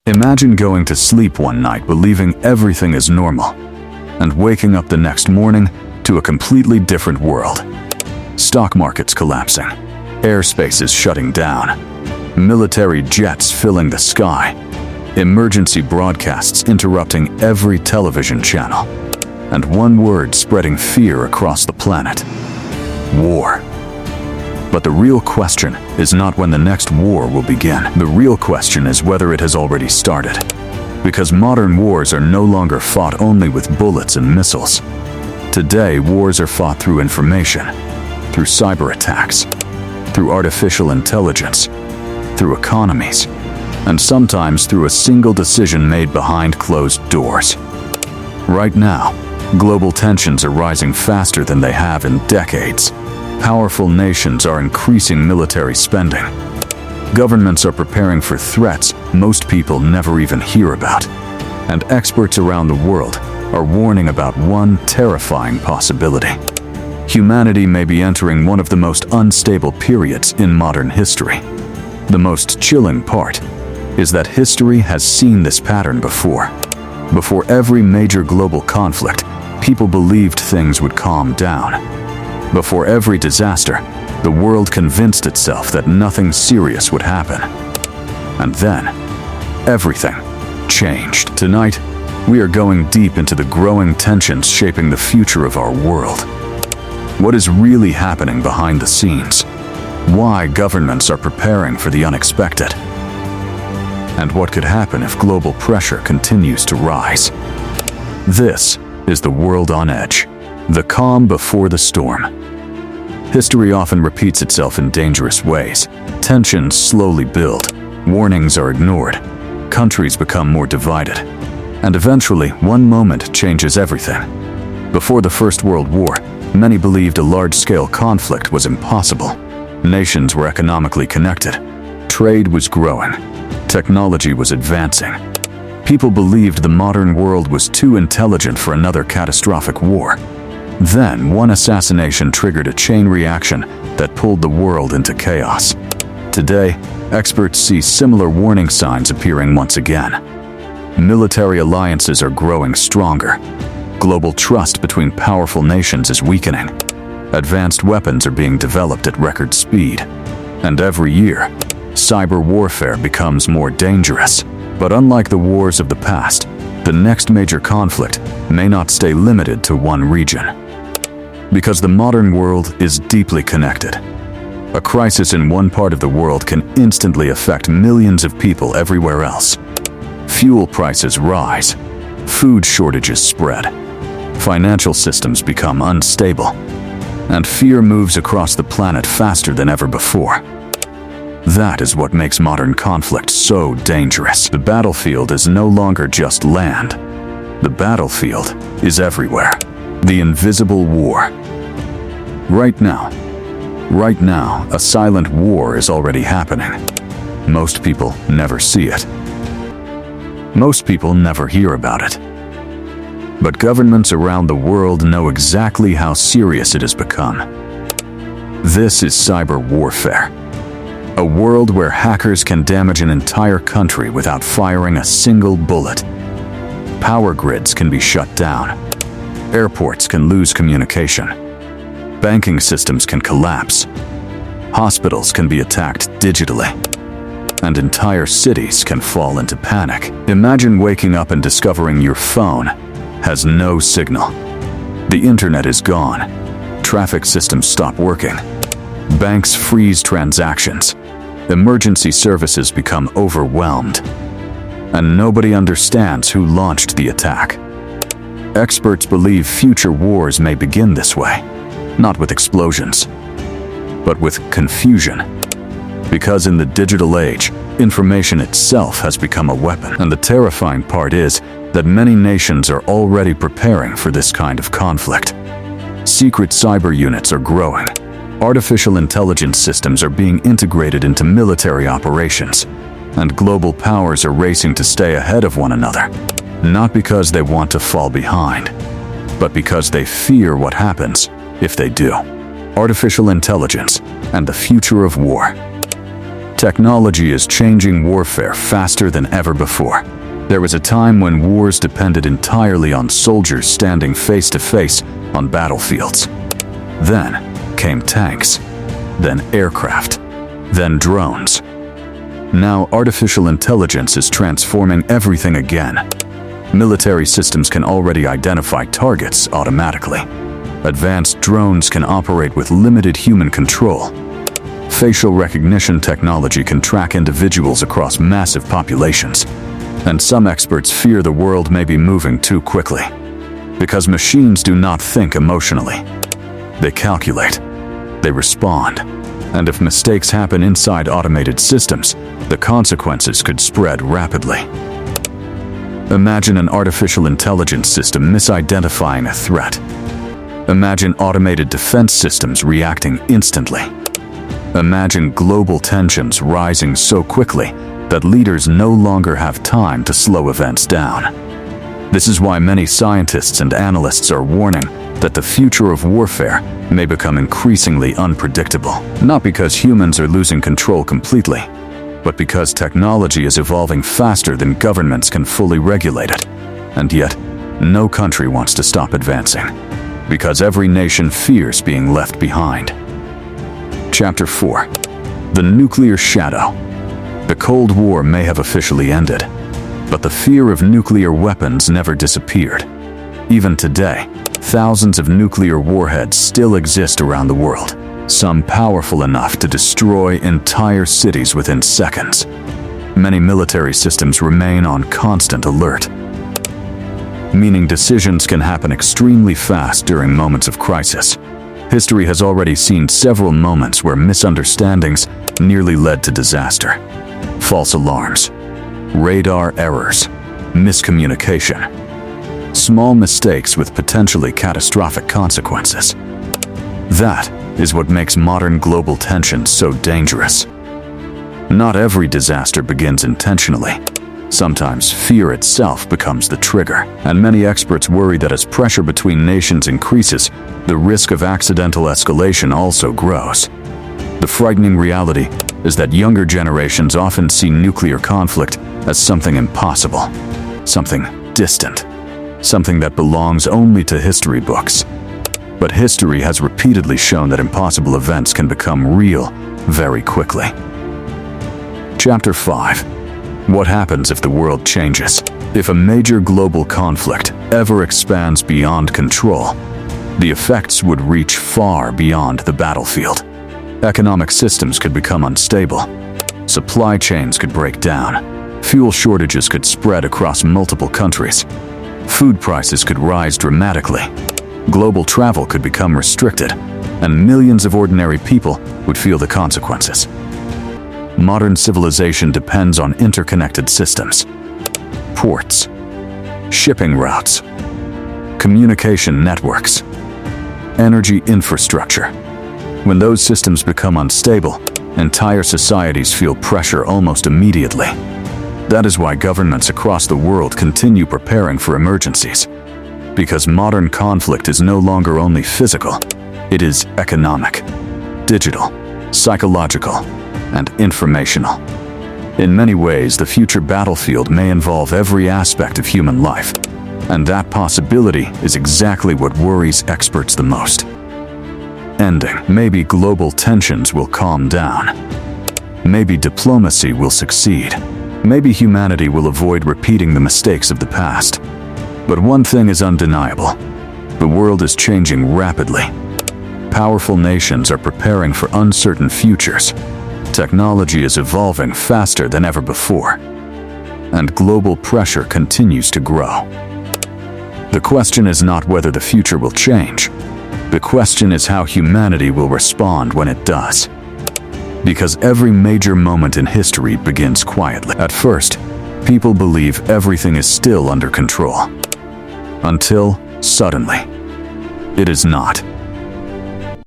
Imagine going to sleep one night believing everything is normal, and waking up the next morning to a completely different world. Stock markets collapsing, airspace is shutting down, military jets filling the sky, emergency broadcasts interrupting every television channel, and one word spreading fear across the planet: war. But the real question is not when the next war will begin. The real question is whether it has already started. Because modern wars are no longer fought only with bullets and missiles. Today, wars are fought through information, through cyber attacks, through artificial intelligence, through economies, and sometimes through a single decision made behind closed doors. Right now, global tensions are rising faster than they have in decades. Powerful nations are increasing military spending. Governments are preparing for threats most people never even hear about. And experts around the world are warning about one terrifying possibility. Humanity may be entering one of the most unstable periods in modern history. The most chilling part is that history has seen this pattern before. Before every major global conflict, people believed things would calm down. Before every disaster, the world convinced itself that nothing serious would happen. And then, everything changed. Tonight, we are going deep into the growing tensions shaping the future of our world. What is really happening behind the scenes? Why governments are preparing for the unexpected? And what could happen if global pressure continues to rise? This is the world on edge, the calm before the storm. History often repeats itself in dangerous ways. Tensions slowly build, warnings are ignored, countries become more divided, and eventually one moment changes everything. Before the First World War, many believed a large-scale conflict was impossible. Nations were economically connected, trade was growing, technology was advancing. People believed the modern world was too intelligent for another catastrophic war. Then, one assassination triggered a chain reaction that pulled the world into chaos. Today, experts see similar warning signs appearing once again. Military alliances are growing stronger. Global trust between powerful nations is weakening. Advanced weapons are being developed at record speed. And every year, cyber warfare becomes more dangerous. But unlike the wars of the past, the next major conflict may not stay limited to one region. Because the modern world is deeply connected. A crisis in one part of the world can instantly affect millions of people everywhere else. Fuel prices rise, food shortages spread, financial systems become unstable, and fear moves across the planet faster than ever before. That is what makes modern conflict so dangerous. The battlefield is no longer just land. The battlefield is everywhere. The invisible war. Right now, a silent war is already happening. Most people never see it. Most people never hear about it. But governments around the world know exactly how serious it has become. This is cyber warfare. A world where hackers can damage an entire country without firing a single bullet. Power grids can be shut down. Airports can lose communication. Banking systems can collapse. Hospitals can be attacked digitally. And entire cities can fall into panic. Imagine waking up and discovering your phone has no signal. The internet is gone. Traffic systems stop working. Banks freeze transactions. Emergency services become overwhelmed. And nobody understands who launched the attack. Experts believe future wars may begin this way, not with explosions, but with confusion. Because in the digital age, information itself has become a weapon. And the terrifying part is that many nations are already preparing for this kind of conflict. Secret cyber units are growing. Artificial intelligence systems are being integrated into military operations, and global powers are racing to stay ahead of one another. Not because they want to fall behind, but because they fear what happens if they do. Artificial intelligence and the future of war. Technology is changing warfare faster than ever before. There was a time when wars depended entirely on soldiers standing face to face on battlefields. Then came tanks, then aircraft, then drones. Now artificial intelligence is transforming everything again. Military systems can already identify targets automatically. Advanced drones can operate with limited human control. Facial recognition technology can track individuals across massive populations. And some experts fear the world may be moving too quickly. Because machines do not think emotionally. They calculate. They respond. And if mistakes happen inside automated systems, the consequences could spread rapidly. Imagine an artificial intelligence system misidentifying a threat. Imagine automated defense systems reacting instantly. Imagine global tensions rising so quickly that leaders no longer have time to slow events down. This is why many scientists and analysts are warning that the future of warfare may become increasingly unpredictable. Not because humans are losing control completely, but because technology is evolving faster than governments can fully regulate it. And yet, no country wants to stop advancing, because every nation fears being left behind. Chapter 4. The Nuclear Shadow. The Cold War may have officially ended, but the fear of nuclear weapons never disappeared. Even today, thousands of nuclear warheads still exist around the world, some powerful enough to destroy entire cities within seconds. Many military systems remain on constant alert, meaning decisions can happen extremely fast during moments of crisis. History has already seen several moments where misunderstandings nearly led to disaster. False alarms, radar errors, miscommunication. Small mistakes with potentially catastrophic consequences. That is what makes modern global tensions so dangerous. Not every disaster begins intentionally. Sometimes fear itself becomes the trigger, and many experts worry that as pressure between nations increases, the risk of accidental escalation also grows. The frightening reality is that younger generations often see nuclear conflict as something impossible, something distant, something that belongs only to history books. But history has repeatedly shown that impossible events can become real very quickly. Chapter 5. What happens if the world changes? If a major global conflict ever expands beyond control, the effects would reach far beyond the battlefield. Economic systems could become unstable. Supply chains could break down. Fuel shortages could spread across multiple countries. Food prices could rise dramatically. Global travel could become restricted, and millions of ordinary people would feel the consequences. Modern civilization depends on interconnected systems. Ports, shipping routes, communication networks, energy infrastructure. When those systems become unstable, entire societies feel pressure almost immediately. That is why governments across the world continue preparing for emergencies. Because modern conflict is no longer only physical, it is economic, digital, psychological, and informational. In many ways, the future battlefield may involve every aspect of human life, and that possibility is exactly what worries experts the most. Ending. Maybe global tensions will calm down. Maybe diplomacy will succeed. Maybe humanity will avoid repeating the mistakes of the past. But one thing is undeniable. The world is changing rapidly. Powerful nations are preparing for uncertain futures. Technology is evolving faster than ever before. And global pressure continues to grow. The question is not whether the future will change. The question is how humanity will respond when it does. Because every major moment in history begins quietly. At first, people believe everything is still under control. Until, suddenly, it is not.